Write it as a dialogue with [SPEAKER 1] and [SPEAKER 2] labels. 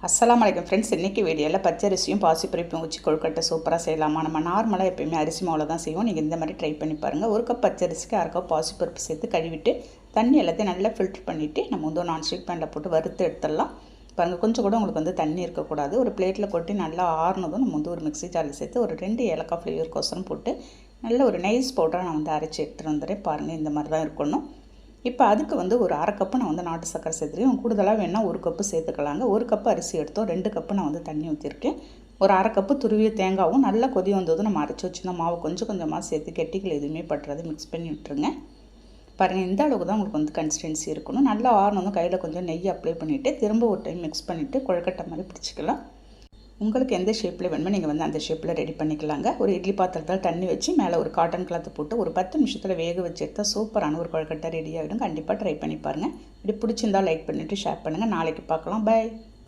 [SPEAKER 1] அஸ்ஸலாமு அலைக்கும் ஃப்ரெண்ட்ஸ். இன்றைக்கி வீடியோவில் பச்சரிசியும் பாசிப்பருப்பும் வச்சு கொழுக்கட்டை சூப்பராக செய்யலாமா? நம்ம நார்மலாக எப்போயுமே அரிசி மாவில் தான் செய்வோம். நீங்கள் இந்த மாதிரி ட்ரை பண்ணி பாருங்கள். ஒரு கப் பச்சரிசிக்கு அரை கப் பாசிப்பருப்பு சேர்த்து கழுவிட்டு தண்ணி எல்லாத்தையும் நல்லா ஃபில்ட்ரு பண்ணிவிட்டு நம்ம வந்து நான்ஸ்டிக் பேனில் போட்டு வறுத்து எடுத்துடலாம். பாருங்கள், கொஞ்சம் கூட உங்களுக்கு வந்து தண்ணி இருக்கக்கூடாது. ஒரு பிளேட்டில் கொட்டி நல்லா ஆறுனதும் நம்ம வந்து ஒரு மிக்ஸி ஜாரில் சேர்த்து ஒரு 2 ஏலக்காய் ஃப்ளேவருக்கோசரம் போட்டு நல்ல ஒரு நைஸ் பவுடராக நான் வந்து அரைச்சி எடுத்துகிட்டு வந்துடுறேன். பாருங்கள், இந்த மாதிரி தான் இருக்கணும். இப்போ அதுக்கு வந்து ஒரு அரை கப்பு நான் வந்து நாட்டு சர்க்கரை சேர்த்துருக்கேன். கூடுதலாக வேணால் ஒரு கப்பு சேர்த்துக்கலாங்க. ஒரு கப்பு அரிசி எடுத்தோம், 2 கப்பு நான் வந்து தண்ணி ஊற்றிருக்கேன். ஒரு அரை கப்பு துருவிய தேங்காவும் நல்லா கொதி வந்ததும் நம்ம அரைச்சி வச்சுருந்த மாவு கொஞ்சம் கொஞ்சமாக சேர்த்து கெட்டிகள் எதுவுமே பட்டுறது மிக்ஸ் பண்ணி விட்டுருங்க. பாருங்கள், இந்த அளவுக்கு தான் உங்களுக்கு வந்து கன்சிஸ்டன்சி இருக்கணும். நல்லா ஆறணும். கையில் கொஞ்சம் நெய் அப்ளை பண்ணிவிட்டு திரும்ப ஒரு டைம் மிக்ஸ் பண்ணிவிட்டு கொழுக்கட்டை மாதிரி பிடிச்சிக்கலாம். உங்களுக்கு எந்த ஷேப்பில் வேணுமோ நீங்கள் வந்து அந்த ஷேப்பில் ரெடி பண்ணிக்கலாங்க. ஒரு இட்லி பாத்திரத்தில் தண்ணி வச்சு மேலே ஒரு காட்டன் கிளாத்து போட்டு ஒரு 10 நிமிஷத்தில் வேக வச்சு எடுத்தால் சூப்பரான ஒரு கொழுக்கட்டை ரெடி ஆகிடும். கண்டிப்பாக ட்ரை பண்ணி பாருங்கள். இப்படி பிடிச்சிருந்தால் லைக் பண்ணிவிட்டு ஷேர் பண்ணுங்கள். நாளைக்கு பார்க்கலாம். பை.